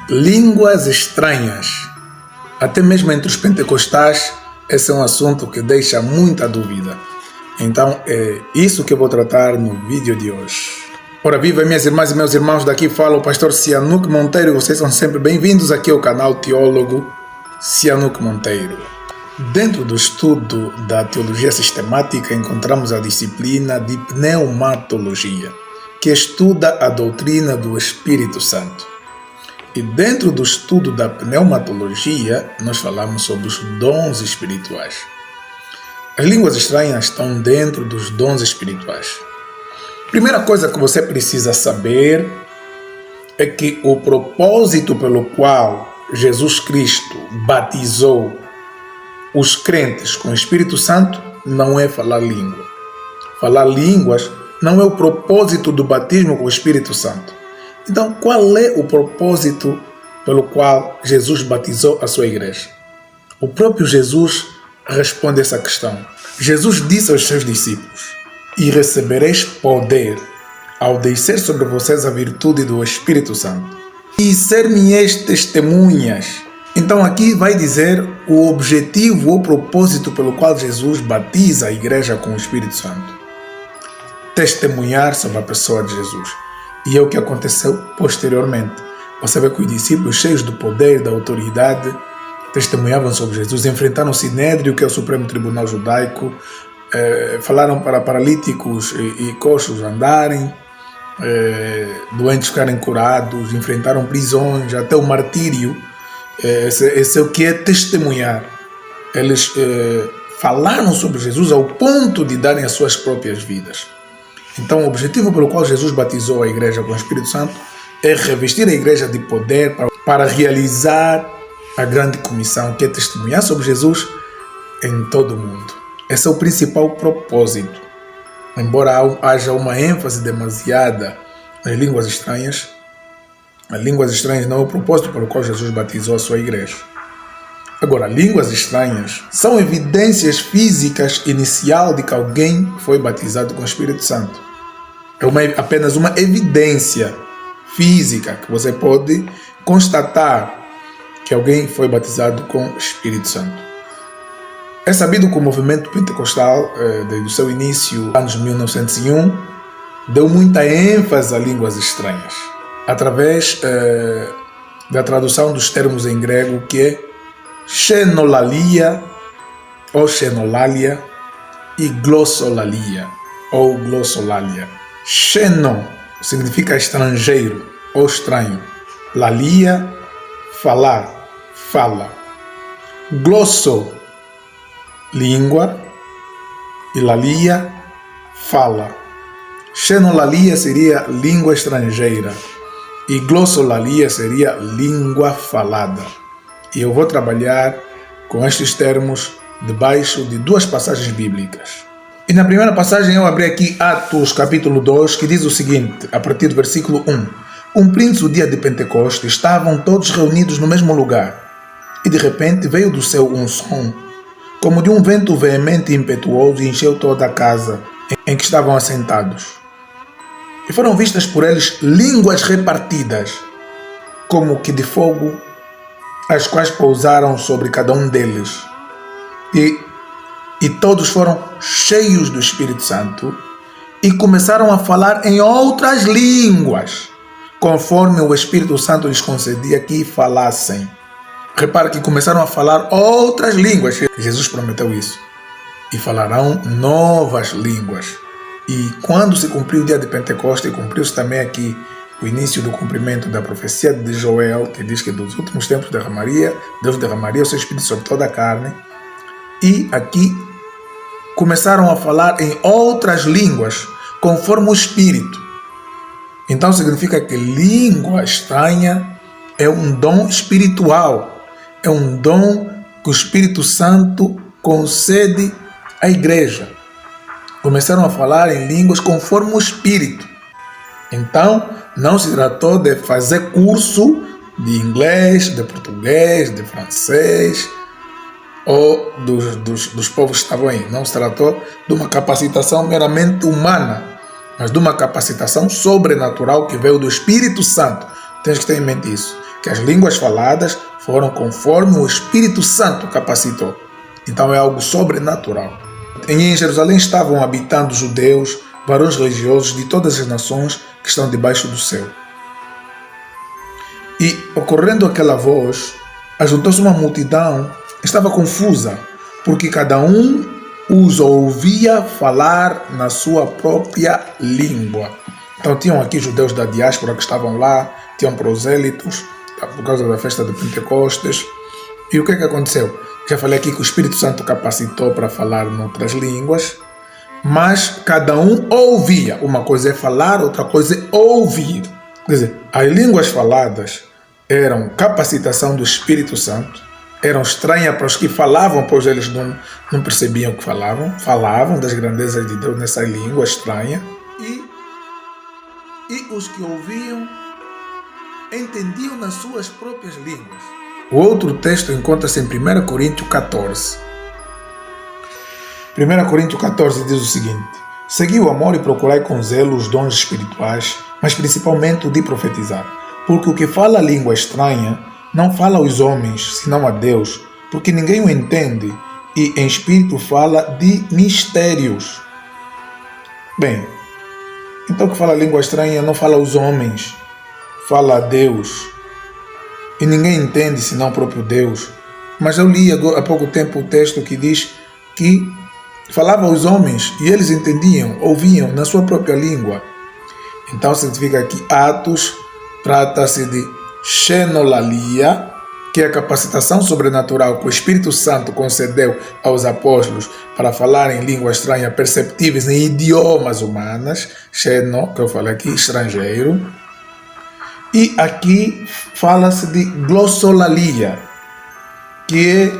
Línguas estranhas. Até mesmo entre os pentecostais, esse é um assunto que deixa muita dúvida. Então, é isso que eu vou tratar no vídeo de hoje. Ora, viva minhas irmãs e meus irmãos, daqui fala o pastor Cianuque Monteiro. Vocês são sempre bem-vindos aqui ao canal Teólogo Cianuque Monteiro. Dentro do estudo da teologia sistemática, encontramos a disciplina de pneumatologia, que estuda a doutrina do Espírito Santo. E dentro do estudo da pneumatologia, nós falamos sobre os dons espirituais. As línguas estranhas estão dentro dos dons espirituais. Primeira coisa que você precisa saber é que o propósito pelo qual Jesus Cristo batizou os crentes com o Espírito Santo não é falar língua. Falar línguas não é o propósito do batismo com o Espírito Santo. Então, qual é o propósito pelo qual Jesus batizou a sua igreja? O próprio Jesus responde essa questão. Jesus disse aos seus discípulos: "E recebereis poder ao descer sobre vocês a virtude do Espírito Santo, e ser-me-eis testemunhas." Então aqui vai dizer o objetivo ou propósito pelo qual Jesus batiza a igreja com o Espírito Santo. Testemunhar sobre a pessoa de Jesus. E é o que aconteceu posteriormente. Você vê que os discípulos, cheios do poder, da autoridade, testemunhavam sobre Jesus, enfrentaram o Sinédrio, que é o Supremo Tribunal Judaico, falaram para paralíticos e coxos andarem, doentes ficarem curados, enfrentaram prisões, até o martírio. Esse é o que é testemunhar. Eles falaram sobre Jesus ao ponto de darem as suas próprias vidas. Então, o objetivo pelo qual Jesus batizou a igreja com o Espírito Santo é revestir a igreja de poder para realizar a grande comissão, que é testemunhar sobre Jesus em todo o mundo. Esse é o principal propósito. Embora haja uma ênfase demasiada nas línguas estranhas, as línguas estranhas não é o propósito pelo qual Jesus batizou a sua igreja. Agora, línguas estranhas são evidências físicas inicial de que alguém foi batizado com o Espírito Santo. É apenas uma evidência física que você pode constatar que alguém foi batizado com o Espírito Santo. É sabido que o movimento pentecostal, desde o seu início, anos 1901, deu muita ênfase a línguas estranhas, através da tradução dos termos em grego, que é xenolalia ou xenolalia e glossolalia ou glossolalia. Xeno significa estrangeiro ou estranho. Lalia, falar, fala. Glosso, língua, e lalia, fala. Xenolalia seria língua estrangeira e glossolalia seria língua falada. E eu vou trabalhar com estes termos debaixo de duas passagens bíblicas. E na primeira passagem eu abri aqui Atos capítulo 2, que diz o seguinte, a partir do versículo 1. Cumprindo-se o dia de Pentecostes, estavam todos reunidos no mesmo lugar. E de repente veio do céu um som, como de um vento veemente e impetuoso, e encheu toda a casa em que estavam assentados. E foram vistas por eles línguas repartidas, como que de fogo, as quais pousaram sobre cada um deles. E todos foram cheios do Espírito Santo e começaram a falar em outras línguas, conforme o Espírito Santo lhes concedia que falassem. Repare que começaram a falar outras línguas. Jesus prometeu isso. E falarão novas línguas. E quando se cumpriu o dia de Pentecostes, cumpriu-se também aqui o início do cumprimento da profecia de Joel, que diz que dos últimos tempos Deus derramaria o seu Espírito sobre toda a carne. E aqui começaram a falar em outras línguas, conforme o Espírito. Então significa que língua estranha é um dom espiritual, é um dom que o Espírito Santo concede à igreja. Começaram a falar em línguas conforme o Espírito. Então, não se tratou de fazer curso de inglês, de português, de francês, ou dos povos que estavam aí. Não se tratou de uma capacitação meramente humana, mas de uma capacitação sobrenatural que veio do Espírito Santo. Tens que ter em mente isso. que as línguas faladas foram conforme o Espírito Santo capacitou. Então é algo sobrenatural. E em Jerusalém estavam habitando judeus, varões religiosos de todas as nações que estão debaixo do céu. E, ocorrendo aquela voz, ajuntou-se uma multidão, estava confusa, porque cada um os ouvia falar na sua própria língua. Então tinham aqui judeus da diáspora que estavam lá, tinham prosélitos, por causa da festa de Pentecostes. E o que aconteceu? Já falei aqui que o Espírito Santo capacitou para falar noutras línguas, mas cada um ouvia. Uma coisa é falar, outra coisa é ouvir. Quer dizer, as línguas faladas eram capacitação do Espírito Santo, eram estranhas para os que falavam, pois eles não percebiam o que falavam das grandezas de Deus nessa língua estranha, e os que ouviam entendiam nas suas próprias línguas. O outro texto encontra-se em 1 Coríntios 14. 1 Coríntios 14 diz o seguinte: segui o amor e procurai com zelo os dons espirituais, mas principalmente o de profetizar. Porque o que fala a língua estranha não fala aos homens, senão a Deus, porque ninguém o entende, e em espírito fala de mistérios. Bem, então o que fala a língua estranha não fala aos homens, fala a Deus. E ninguém entende senão o próprio Deus. Mas eu li há pouco tempo o texto que diz que falava aos homens e eles entendiam, ouviam na sua própria língua. Então significa que Atos trata-se de xenolalia, que é a capacitação sobrenatural que o Espírito Santo concedeu aos apóstolos para falar em língua estranha perceptíveis em idiomas humanas, xeno, que eu falei aqui, estrangeiro. E aqui fala-se de glossolalia, que é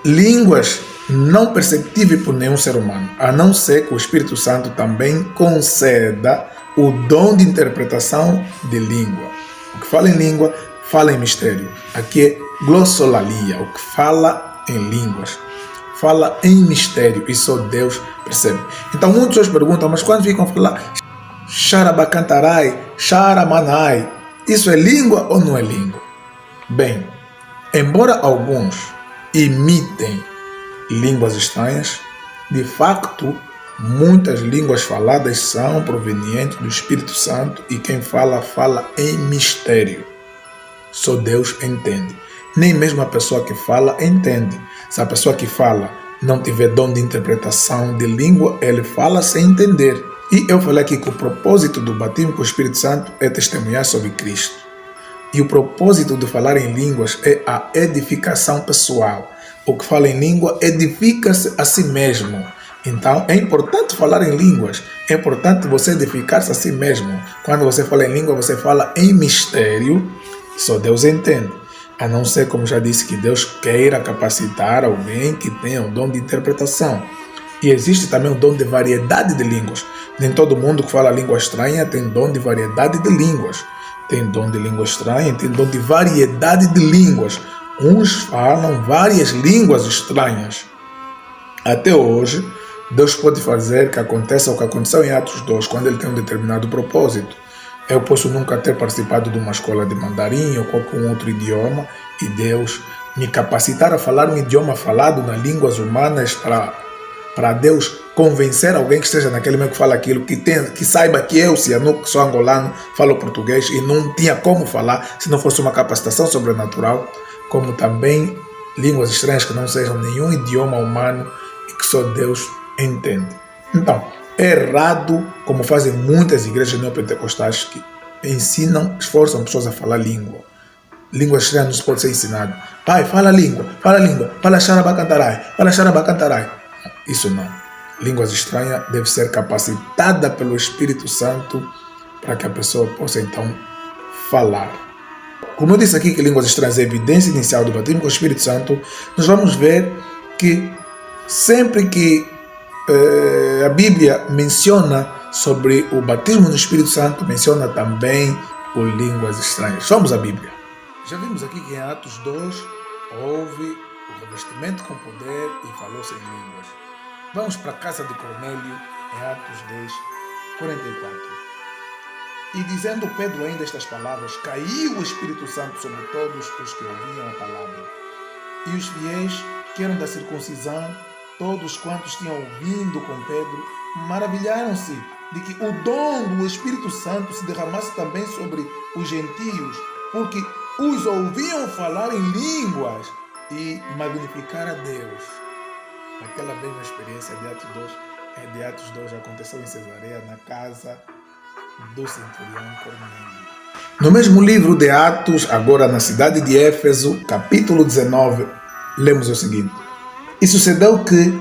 línguas não perceptíveis por nenhum ser humano, a não ser que o Espírito Santo também conceda o dom de interpretação de língua. O que fala em língua, fala em mistério. Aqui é glossolalia, o que fala em línguas, fala em mistério, e só Deus percebe. Então muitos hoje perguntam, mas quando ficam a falar Xarabacantarai, Xaramanai, isso é língua ou não é língua? Bem, embora alguns imitem línguas estranhas, de facto, muitas línguas faladas são provenientes do Espírito Santo e quem fala, fala em mistério. Só Deus entende. Nem mesmo a pessoa que fala entende. Se a pessoa que fala não tiver dom de interpretação de língua, ele fala sem entender. E eu falei aqui que o propósito do batismo com o Espírito Santo é testemunhar sobre Cristo. E o propósito de falar em línguas é a edificação pessoal. O que fala em língua edifica-se a si mesmo. Então é importante falar em línguas, é importante você edificar-se a si mesmo. Quando você fala em língua, você fala em mistério, só Deus entende. A não ser, como já disse, que Deus queira capacitar alguém que tenha o dom de interpretação. E existe também o dom de variedade de línguas. Nem todo mundo que fala língua estranha tem dom de variedade de línguas. Tem dom de língua estranha, tem dom de variedade de línguas. Uns falam várias línguas estranhas. Até hoje, Deus pode fazer que aconteça o que aconteceu em Atos 2, quando ele tem um determinado propósito. Eu posso nunca ter participado de uma escola de mandarim ou qualquer outro idioma e Deus me capacitar a falar um idioma falado nas línguas humanas para Deus convencer alguém que esteja naquele meio que fala aquilo, que saiba que eu, Ciano, que sou angolano, falo português e não tinha como falar se não fosse uma capacitação sobrenatural, como também línguas estranhas que não sejam nenhum idioma humano e que só Deus entende. Então, é errado, como fazem muitas igrejas neopentecostais que ensinam, esforçam pessoas a falar língua. Língua estranha não pode ser ensinada. Pai, fala língua, fala xarabacantarai, fala xarabacantarai. Isso não. Línguas estranhas deve ser capacitada pelo Espírito Santo para que a pessoa possa então falar. Como eu disse aqui que línguas estranhas é a evidência inicial do batismo com o Espírito Santo, nós vamos ver que sempre que a Bíblia menciona sobre o batismo no Espírito Santo, menciona também o línguas estranhas. Vamos à Bíblia. Já vimos aqui que em Atos 2 houve o revestimento com poder e falou-se em línguas. Vamos para a casa de Cornélio, em Atos 2, 44. E dizendo Pedro ainda estas palavras, caiu o Espírito Santo sobre todos os que ouviam a palavra. E os fiéis, que eram da circuncisão, todos quantos tinham ouvido com Pedro, maravilharam-se de que o dom do Espírito Santo se derramasse também sobre os gentios, porque os ouviam falar em línguas e magnificar a Deus. Aquela mesma experiência de Atos 2 aconteceu em Cesareia, na casa do centurião Cornélio. No mesmo livro de Atos, agora na cidade de Éfeso, capítulo 19, lemos o seguinte: E sucedeu que,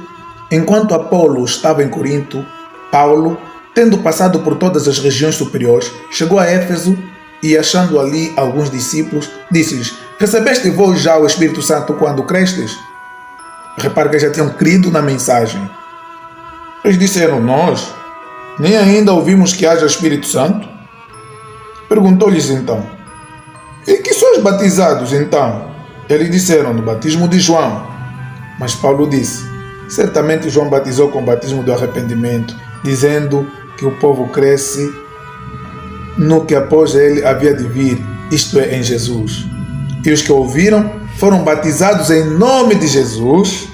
enquanto Apolo estava em Corinto, Paulo, tendo passado por todas as regiões superiores, chegou a Éfeso e, achando ali alguns discípulos, disse-lhes: Recebeste vós já o Espírito Santo quando crestes? Repare que já tinham crido na mensagem. Eles disseram: Nós nem ainda ouvimos que haja Espírito Santo. Perguntou-lhes então: E que sois batizados então? Eles disseram: No batismo de João. Mas Paulo disse: Certamente João batizou com o batismo do arrependimento, dizendo que o povo cresce no que após ele havia de vir, isto é, em Jesus. E os que ouviram foram batizados em nome de Jesus.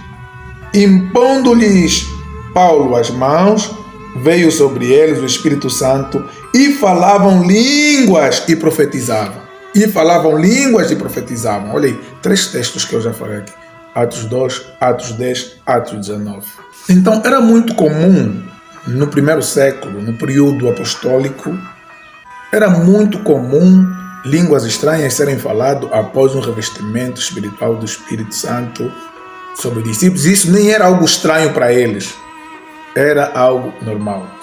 Impondo-lhes Paulo as mãos, veio sobre eles o Espírito Santo e falavam línguas e profetizavam. Olha aí, 3 textos que eu já falei aqui. Atos 2, Atos 10, Atos 19. Então, era muito comum no primeiro século, no período apostólico, era muito comum línguas estranhas serem faladas após um revestimento espiritual do Espírito Santo sobre os discípulos. Isso nem era algo estranho para eles, era algo normal.